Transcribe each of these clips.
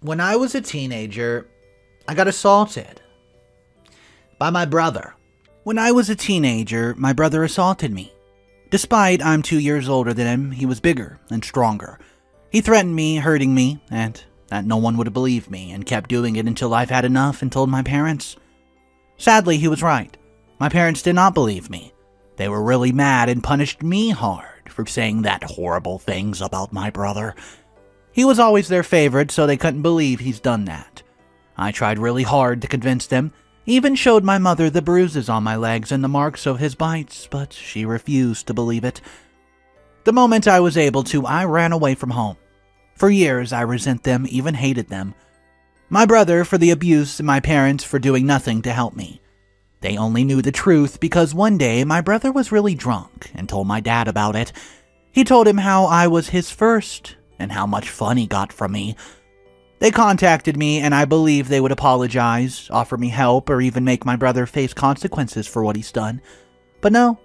When I was a teenager, I got assaulted by my brother. When I was a teenager, my brother assaulted me. Despite I'm 2 years older than him, he was bigger and stronger. He threatened me, hurting me, and that no one would believe me, and kept doing it until I've had enough and told my parents. Sadly, he was right. My parents did not believe me. They were really mad and punished me hard for saying that horrible things about my brother. He was always their favorite, so they couldn't believe he's done that. I tried really hard to convince them, even showed my mother the bruises on my legs and the marks of his bites, but she refused to believe it. The moment I was able to, I ran away from home. For years, I resent them, even hated them. My brother for the abuse and my parents for doing nothing to help me. They only knew the truth because one day my brother was really drunk and told my dad about it. He told him how I was his first and how much fun he got from me. They contacted me and I believed they would apologize, offer me help, or even make my brother face consequences for what he's done. But no.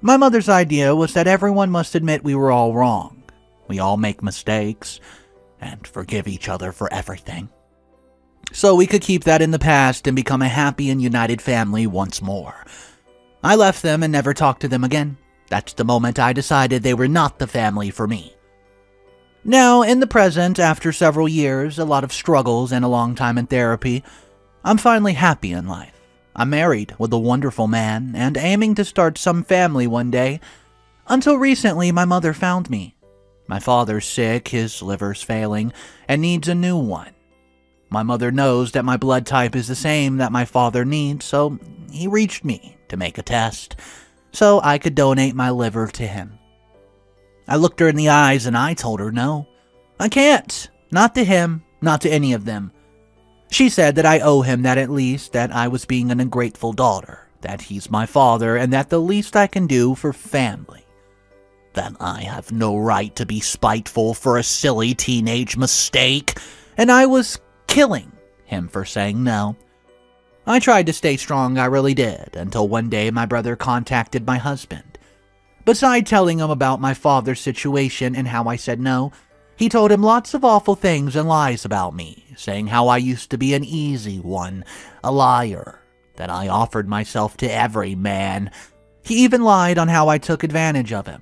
My mother's idea was that everyone must admit we were all wrong. We all make mistakes and forgive each other for everything. So we could keep that in the past and become a happy and united family once more. I left them and never talked to them again. That's the moment I decided they were not the family for me. Now, in the present, after several years, a lot of struggles, and a long time in therapy, I'm finally happy in life. I'm married with a wonderful man and aiming to start some family one day. Until recently, my mother found me. My father's sick, his liver's failing, and needs a new one. My mother knows that my blood type is the same that my father needs, so he reached me to make a test so I could donate my liver to him. I looked her in the eyes and I told her no. I can't. Not to him, not to any of them. She said that I owe him that, at least, that I was being an ungrateful daughter, that he's my father, and that the least I can do for family. That I have no right to be spiteful for a silly teenage mistake, and I was killing him for saying no. I tried to stay strong, I really did, until one day my brother contacted my husband. Beside telling him about my father's situation and how I said no, he told him lots of awful things and lies about me, saying how I used to be an easy one, a liar, that I offered myself to every man. He even lied on how I took advantage of him.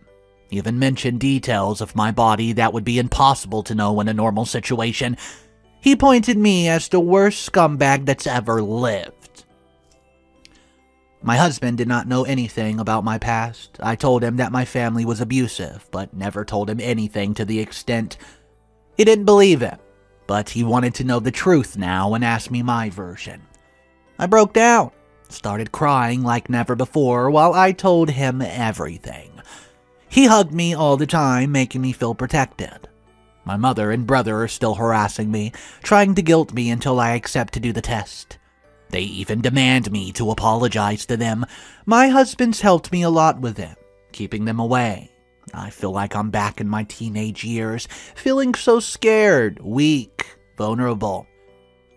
He even mentioned details of my body that would be impossible to know in a normal situation. He pointed me as the worst scumbag that's ever lived. My husband did not know anything about my past. I told him that my family was abusive, but never told him anything to the extent. He didn't believe him, but he wanted to know the truth now and asked me my version. I broke down, started crying like never before while I told him everything. He hugged me all the time, making me feel protected. My mother and brother are still harassing me, trying to guilt me until I accept to do the test. They even demand me to apologize to them. My husband's helped me a lot with them, keeping them away. I feel like I'm back in my teenage years, feeling so scared, weak, vulnerable.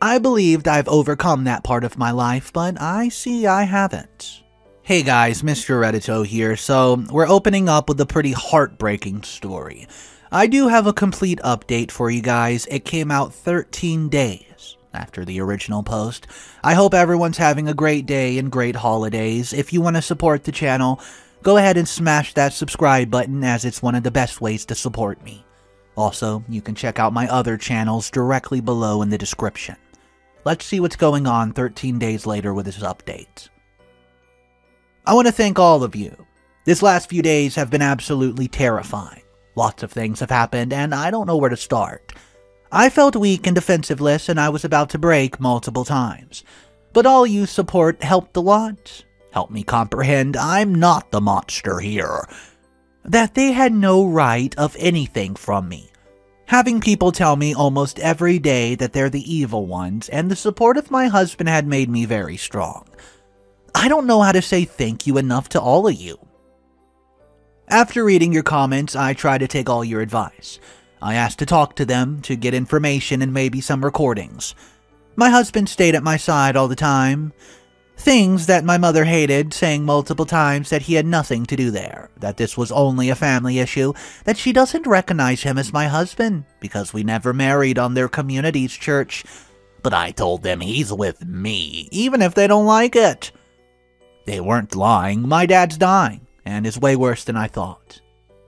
I believed I've overcome that part of my life, but I see I haven't. Hey guys, Mr. Reddito here. So, we're opening up with a pretty heartbreaking story. I do have a complete update for you guys. It came out 13 days after the original post. I hope everyone's having a great day and great holidays. If you want to support the channel, go ahead and smash that subscribe button, as it's one of the best ways to support me. Also, you can check out my other channels directly below in the description. Let's see what's going on 13 days later with this update. I want to thank all of you. This last few days have been absolutely terrifying. Lots of things have happened, and I don't know where to start. I felt weak and defensiveless, and I was about to break multiple times. But all you support helped a lot. Helped me comprehend I'm not the monster here. That they had no right of anything from me. Having people tell me almost every day that they're the evil ones, and the support of my husband had made me very strong. I don't know how to say thank you enough to all of you. After reading your comments, I tried to take all your advice. I asked to talk to them, to get information and maybe some recordings. My husband stayed at my side all the time. Things that my mother hated, saying multiple times that he had nothing to do there, that this was only a family issue, that she doesn't recognize him as my husband, because we never married on their community's church. But I told them he's with me, even if they don't like it. They weren't lying. My dad's dying, and is way worse than I thought.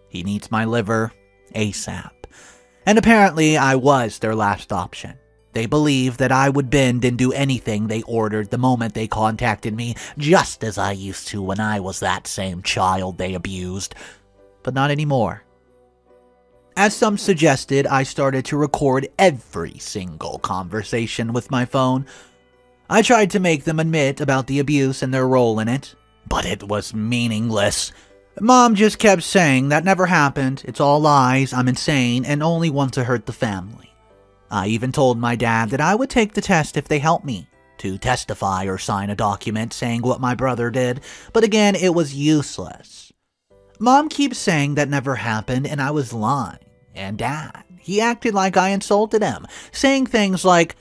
He needs my liver ASAP. And apparently I was their last option. They believed that I would bend and do anything they ordered the moment they contacted me, just as I used to when I was that same child they abused. But not anymore. As some suggested, I started to record every single conversation with my phone. I tried to make them admit about the abuse and their role in it, but it was meaningless. Mom just kept saying that never happened, it's all lies, I'm insane, and only want to hurt the family. I even told my dad that I would take the test if they helped me, to testify or sign a document saying what my brother did, but again, it was useless. Mom keeps saying that never happened and I was lying, and Dad, he acted like I insulted him, saying things like,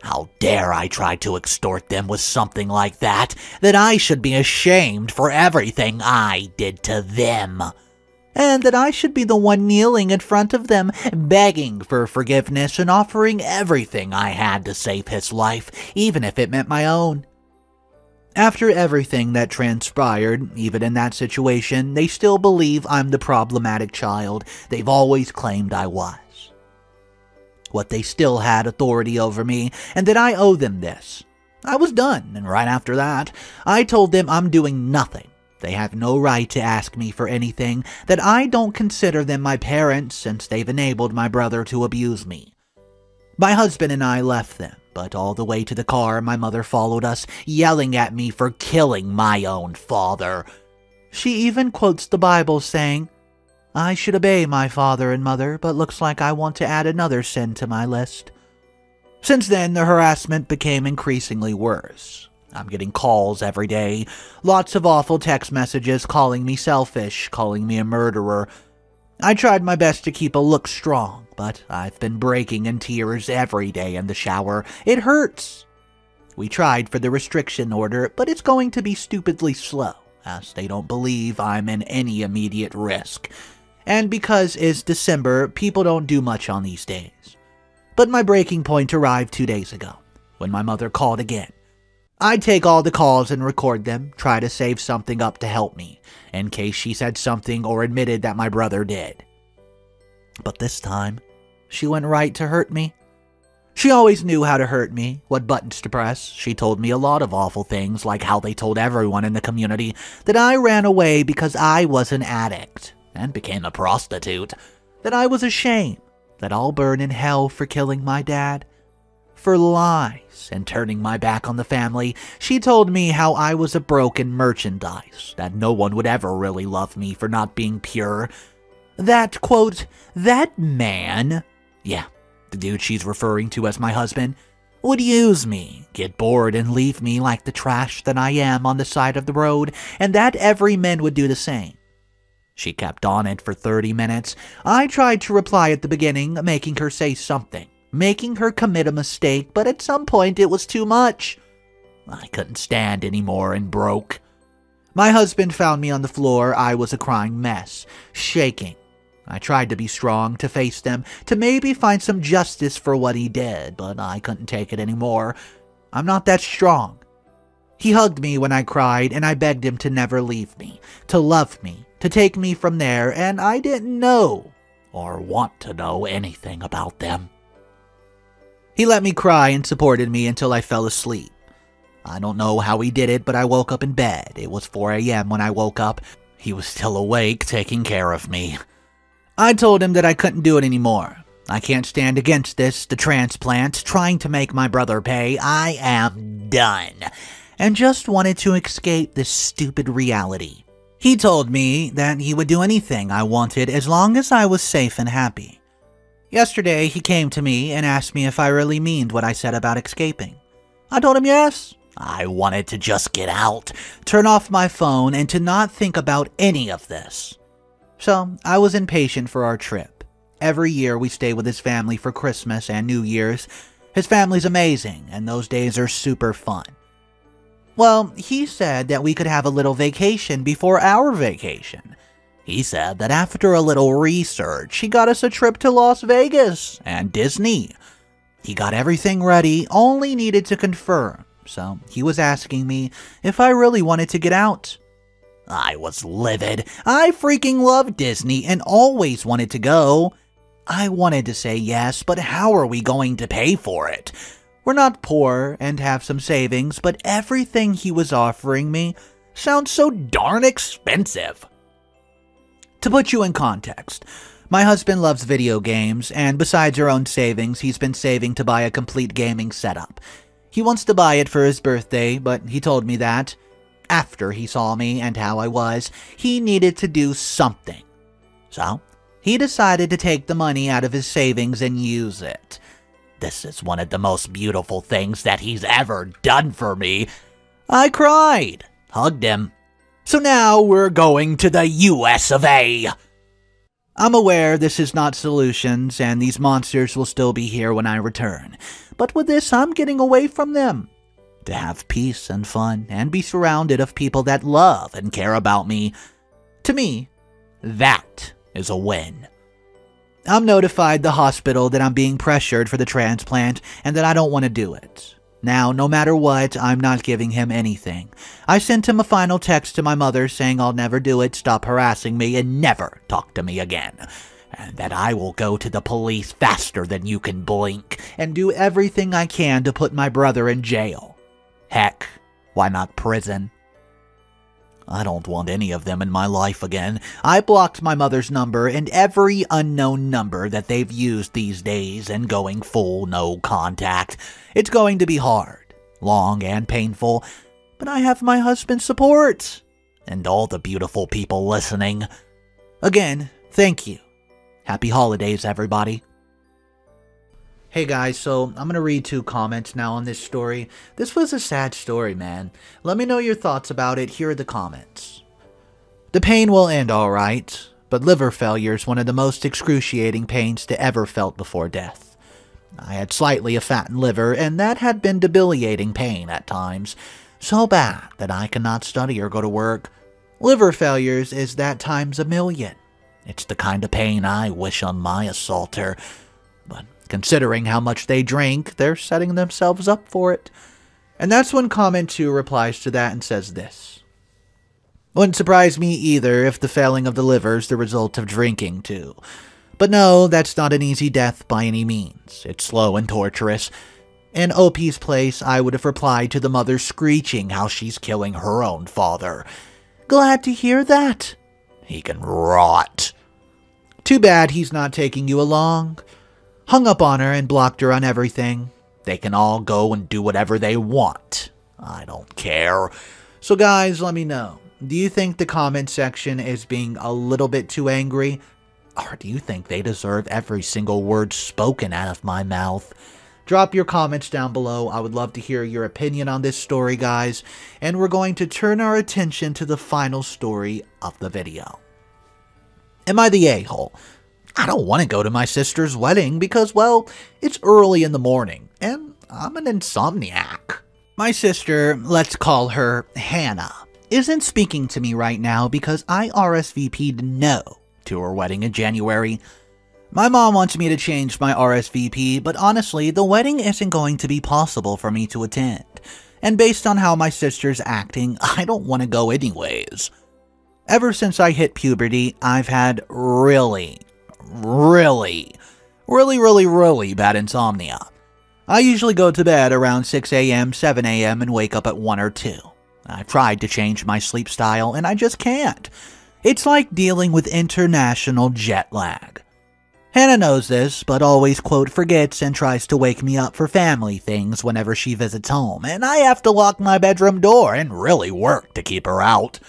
"How dare I try to extort them with something like that I should be ashamed for everything I did to them. And that I should be the one kneeling in front of them, begging for forgiveness and offering everything I had to save his life, even if it meant my own." After everything that transpired, even in that situation, they still believe I'm the problematic child they've always claimed I was. What they still had authority over me, and that I owe them this. I was done, and right after that, I told them I'm doing nothing. They have no right to ask me for anything, that I don't consider them my parents since they've enabled my brother to abuse me. My husband and I left them, but all the way to the car my mother followed us, yelling at me for killing my own father. She even quotes the Bible saying, "I should obey my father and mother, but looks like I want to add another sin to my list." Since then, the harassment became increasingly worse. I'm getting calls every day, lots of awful text messages calling me selfish, calling me a murderer. I tried my best to keep a look strong, but I've been breaking in tears every day in the shower. It hurts. We tried for the restriction order, but it's going to be stupidly slow, as they don't believe I'm in any immediate risk. And because it's December, people don't do much on these days. But my breaking point arrived 2 days ago, when my mother called again. I'd take all the calls and record them, try to save something up to help me, in case she said something or admitted that my brother did. But this time, she went right to hurt me. She always knew how to hurt me, what buttons to press. She told me a lot of awful things, like how they told everyone in the community that I ran away because I was an addict, and became a prostitute, that I was ashamed, that I'll burn in hell for killing my dad. For lies and turning my back on the family, she told me how I was a broken merchandise, that no one would ever really love me for not being pure. That, quote, that man, yeah, the dude she's referring to as my husband, would use me, get bored and leave me like the trash that I am on the side of the road, and that every man would do the same. She kept on it for 30 minutes. I tried to reply at the beginning, making her say something, making her commit a mistake, but at some point it was too much. I couldn't stand anymore and broke. My husband found me on the floor. I was a crying mess, shaking. I tried to be strong, to face them, to maybe find some justice for what he did, but I couldn't take it anymore. I'm not that strong. He hugged me when I cried, and I begged him to never leave me, to love me, to take me from there, and I didn't know or want to know anything about them. He let me cry and supported me until I fell asleep. I don't know how he did it, but I woke up in bed. It was 4 a.m. when I woke up. He was still awake, taking care of me. I told him that I couldn't do it anymore. I can't stand against this, the transplant, trying to make my brother pay. I am done, and just wanted to escape this stupid reality. He told me that he would do anything I wanted as long as I was safe and happy. Yesterday, he came to me and asked me if I really meant what I said about escaping. I told him yes. I wanted to just get out, turn off my phone, and to not think about any of this. So, I was impatient for our trip. Every year we stay with his family for Christmas and New Year's. His family's amazing, and those days are super fun. Well, he said that we could have a little vacation before our vacation. He said that after a little research, he got us a trip to Las Vegas and Disney. He got everything ready, only needed to confirm, so he was asking me if I really wanted to get out. I was livid. I freaking love Disney and always wanted to go. I wanted to say yes, but how are we going to pay for it? We're not poor and have some savings, but everything he was offering me sounds so darn expensive. To put you in context, my husband loves video games, and besides our own savings, he's been saving to buy a complete gaming setup. He wants to buy it for his birthday, but he told me that, after he saw me and how I was, he needed to do something. So, he decided to take the money out of his savings and use it. This is one of the most beautiful things that he's ever done for me. I cried, hugged him. So now we're going to the US of A. I'm aware this is not solutions, and these monsters will still be here when I return. But with this, I'm getting away from them. To have peace and fun, and be surrounded of people that love and care about me. To me, that is a win. I'm notified the hospital that I'm being pressured for the transplant, and that I don't want to do it. Now, no matter what, I'm not giving him anything. I sent him a final text to my mother saying I'll never do it, stop harassing me, and never talk to me again. And that I will go to the police faster than you can blink, and do everything I can to put my brother in jail. Heck, why not prison? I don't want any of them in my life again. I blocked my mother's number and every unknown number that they've used these days and going full no contact. It's going to be hard, long and painful, but I have my husband's support and all the beautiful people listening. Again, thank you. Happy holidays, everybody. Hey guys, so I'm going to read 2 comments now on this story. This was a sad story, man. Let me know your thoughts about it. Here are the comments. The pain will end alright, but liver failure is one of the most excruciating pains to ever felt before death. I had slightly a fattened liver, and that had been debilitating pain at times. So bad that I cannot study or go to work. Liver failures is that times a million. It's the kind of pain I wish on my assaulter, but considering how much they drink, they're setting themselves up for it. And that's when comment 2 replies to that and says this. Wouldn't surprise me either if the failing of the liver is the result of drinking too. But no, that's not an easy death by any means. It's slow and torturous. In OP's place, I would have replied to the mother screeching how she's killing her own father. Glad to hear that. He can rot. Too bad he's not taking you along. Hung up on her and blocked her on everything. They can all go and do whatever they want. I don't care. So guys, let me know. Do you think the comment section is being a little bit too angry? Or do you think they deserve every single word spoken out of my mouth? Drop your comments down below. I would love to hear your opinion on this story, guys. And we're going to turn our attention to the final story of the video. Am I the a-hole? I don't want to go to my sister's wedding because, well, it's early in the morning, and I'm an insomniac. My sister, let's call her Hannah, isn't speaking to me right now because I RSVP'd no to her wedding in January. My mom wants me to change my RSVP, but honestly, the wedding isn't going to be possible for me to attend. And based on how my sister's acting, I don't want to go anyways. Ever since I hit puberty, I've had really bad insomnia. I usually go to bed around 6 a.m., 7 a.m. and wake up at 1 or 2. I've tried to change my sleep style and I just can't. It's like dealing with international jet lag. Hannah knows this, but always, quote, forgets and tries to wake me up for family things whenever she visits home, and I have to lock my bedroom door and really work to keep her out.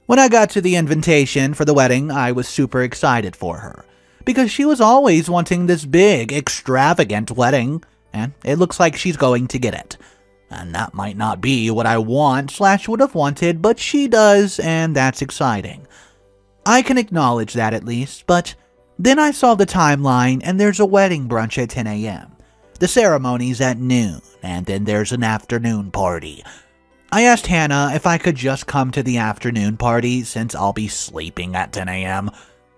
When I got to the invitation for the wedding, I was super excited for her, because she was always wanting this big, extravagant wedding, and it looks like she's going to get it. And that might not be what I want / would have wanted, but she does, and that's exciting. I can acknowledge that at least, but then I saw the timeline, and there's a wedding brunch at 10 a.m. The ceremony's at noon, and then there's an afternoon party. I asked Hannah if I could just come to the afternoon party since I'll be sleeping at 10 a.m.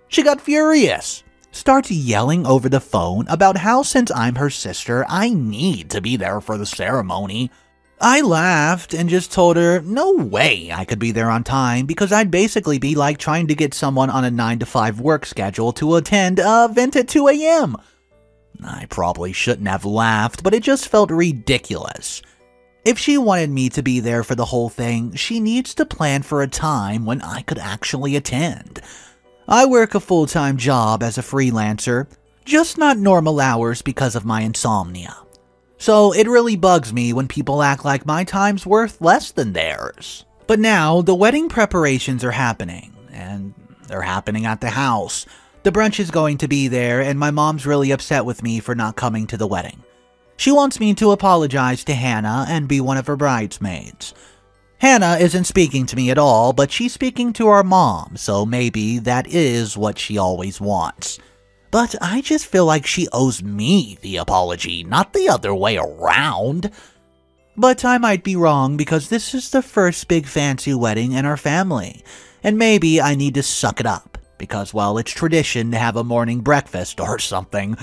She got furious, starts yelling over the phone about how since I'm her sister, I need to be there for the ceremony. I laughed and just told her no way I could be there on time because I'd basically be like trying to get someone on a 9-to-5 work schedule to attend a event at 2 a.m. I probably shouldn't have laughed, but it just felt ridiculous. If she wanted me to be there for the whole thing, she needs to plan for a time when I could actually attend. I work a full-time job as a freelancer, just not normal hours because of my insomnia. So it really bugs me when people act like my time's worth less than theirs. But now, the wedding preparations are happening, and they're happening at the house. The brunch is going to be there, and my mom's really upset with me for not coming to the wedding. She wants me to apologize to Hannah and be one of her bridesmaids. Hannah isn't speaking to me at all, but she's speaking to our mom, so maybe that is what she always wants. But I just feel like she owes me the apology, not the other way around. But I might be wrong because this is the first big fancy wedding in our family, and maybe I need to suck it up because, well, it's tradition to have a morning breakfast or something.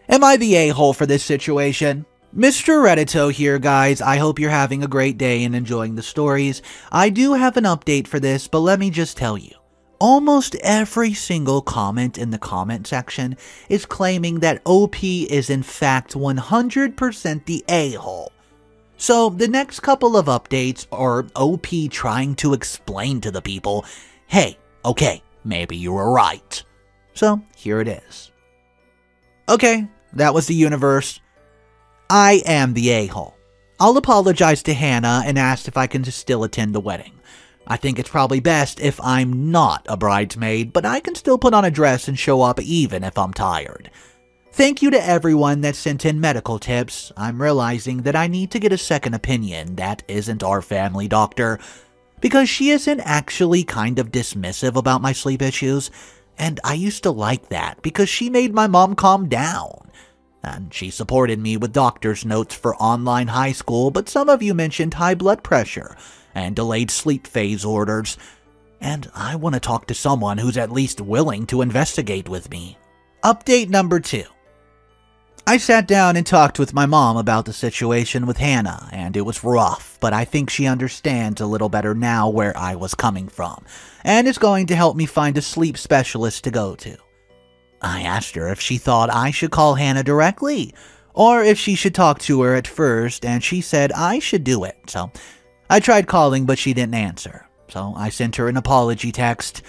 Am I the a-hole for this situation? Mr. Reddito here, guys. I hope you're having a great day and enjoying the stories. I do have an update for this, but let me just tell you. Almost every single comment in the comment section is claiming that OP is in fact 100% the a-hole. So the next couple of updates are OP trying to explain to the people, hey, okay, maybe you were right. So here it is. Okay, that was the universe. I am the a-hole. I'll apologize to Hannah and ask if I can still attend the wedding. I think it's probably best if I'm not a bridesmaid, but I can still put on a dress and show up even if I'm tired. Thank you to everyone that sent in medical tips. I'm realizing that I need to get a second opinion that isn't our family doctor, because she isn't actually kind of dismissive about my sleep issues. And I used to like that because she made my mom calm down. And she supported me with doctor's notes for online high school, but some of you mentioned high blood pressure and delayed sleep phase orders. And I want to talk to someone who's at least willing to investigate with me. Update number 2. I sat down and talked with my mom about the situation with Hannah, and it was rough, but I think she understands a little better now where I was coming from, and is going to help me find a sleep specialist to go to. I asked her if she thought I should call Hannah directly, or if she should talk to her at first, and she said I should do it, so I tried calling but she didn't answer, so I sent her an apology text.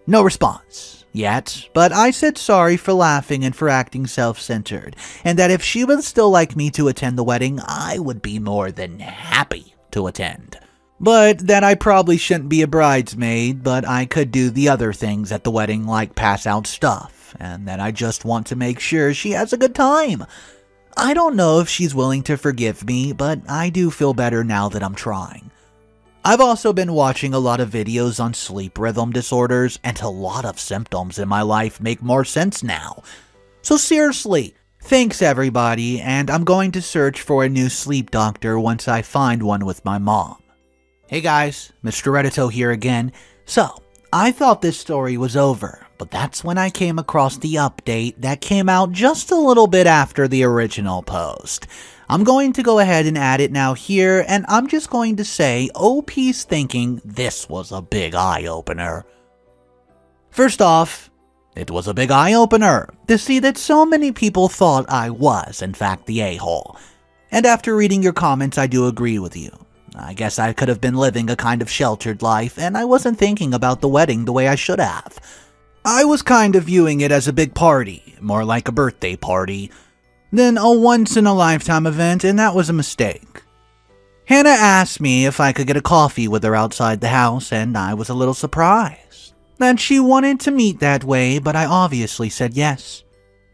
No response yet, but I said sorry for laughing and for acting self-centered, and that if she would still like me to attend the wedding, I would be more than happy to attend. But that I probably shouldn't be a bridesmaid, but I could do the other things at the wedding like pass out stuff, and that I just want to make sure she has a good time. I don't know if she's willing to forgive me, but I do feel better now that I'm trying. I've also been watching a lot of videos on sleep rhythm disorders, and a lot of symptoms in my life make more sense now. So seriously, thanks everybody, and I'm going to search for a new sleep doctor once I find one with my mom. Hey guys, Mr. Reddito here again. So, I thought this story was over, but that's when I came across the update that came out just a little bit after the original post. I'm going to go ahead and add it now here, and I'm just going to say OP's thinking this was a big eye-opener. First off, it was a big eye-opener to see that so many people thought I was, in fact, the a-hole. And after reading your comments, I do agree with you. I guess I could have been living a kind of sheltered life, and I wasn't thinking about the wedding the way I should have. I was kind of viewing it as a big party, more like a birthday party, than a once-in-a-lifetime event, and that was a mistake. Hannah asked me if I could get a coffee with her outside the house, and I was a little surprised that she wanted to meet that way, but I obviously said yes.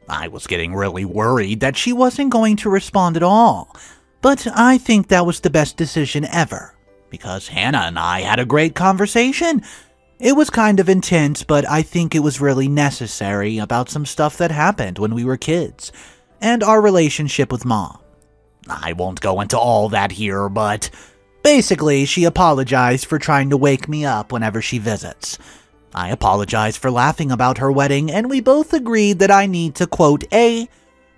I was getting really worried that she wasn't going to respond at all, but I think that was the best decision ever, because Hannah and I had a great conversation. It was kind of intense, but I think it was really necessary about some stuff that happened when we were kids, and our relationship with Mom. I won't go into all that here, but Basically, she apologized for trying to wake me up whenever she visits. I apologized for laughing about her wedding, and we both agreed that I need to, quote, A,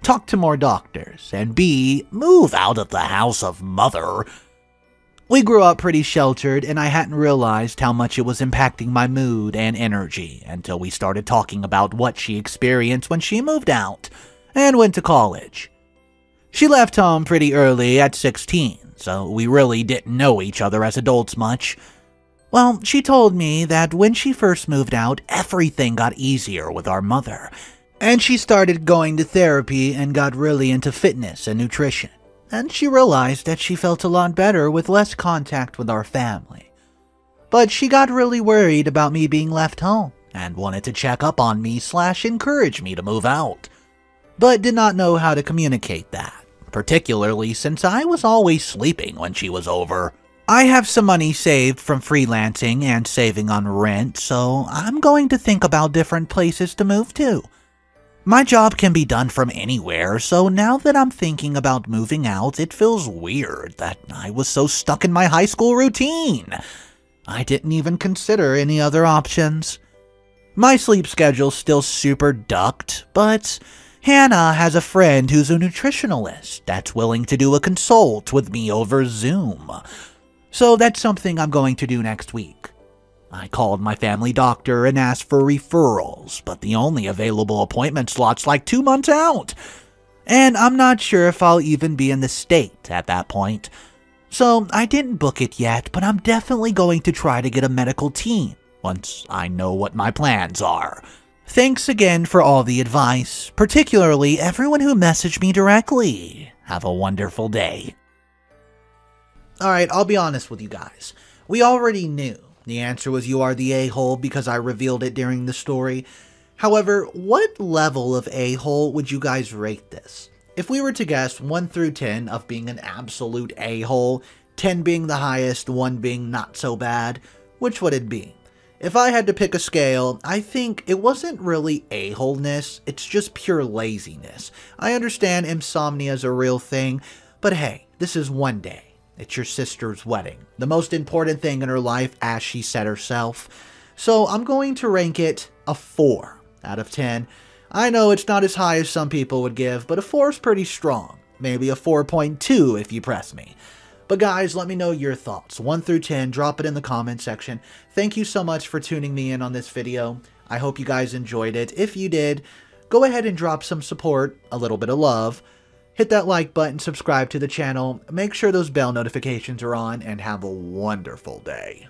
talk to more doctors, and B, move out of the house of mother. We grew up pretty sheltered, and I hadn't realized how much it was impacting my mood and energy until we started talking about what she experienced when she moved out and went to college. She left home pretty early at 16, so we really didn't know each other as adults much. Well, she told me that when she first moved out, everything got easier with our mother, and she started going to therapy and got really into fitness and nutrition. And she realized that she felt a lot better with less contact with our family. But she got really worried about me being left home and wanted to check up on me / encourage me to move out, but did not know how to communicate that, particularly since I was always sleeping when she was over. I have some money saved from freelancing and saving on rent, so I'm going to think about different places to move to. My job can be done from anywhere, so now that I'm thinking about moving out, it feels weird that I was so stuck in my high school routine. I didn't even consider any other options. My sleep schedule's still super ducked, but Hannah has a friend who's a nutritionalist that's willing to do a consult with me over Zoom. So that's something I'm going to do next week. I called my family doctor and asked for referrals, but the only available appointment slot's like 2 months out. And I'm not sure if I'll even be in the state at that point. So I didn't book it yet, but I'm definitely going to try to get a medical team once I know what my plans are. Thanks again for all the advice, particularly everyone who messaged me directly. Have a wonderful day. Alright, I'll be honest with you guys. We already knew. The answer was you are the a-hole because I revealed it during the story. However, what level of a-hole would you guys rate this? If we were to guess 1 through 10 of being an absolute a-hole, 10 being the highest, 1 being not so bad, which would it be? If I had to pick a scale, I think it wasn't really a-holeness, it's just pure laziness. I understand insomnia is a real thing, but hey, this is one day. It's your sister's wedding, the most important thing in her life, as she said herself. So I'm going to rank it a 4 out of 10. I know it's not as high as some people would give, but a 4 is pretty strong. Maybe a 4.2 if you press me. But guys, let me know your thoughts. 1 through 10, drop it in the comment section. Thank you so much for tuning me in on this video. I hope you guys enjoyed it. If you did, go ahead and drop some support, a little bit of love. Hit that like button, subscribe to the channel, make sure those bell notifications are on, and have a wonderful day.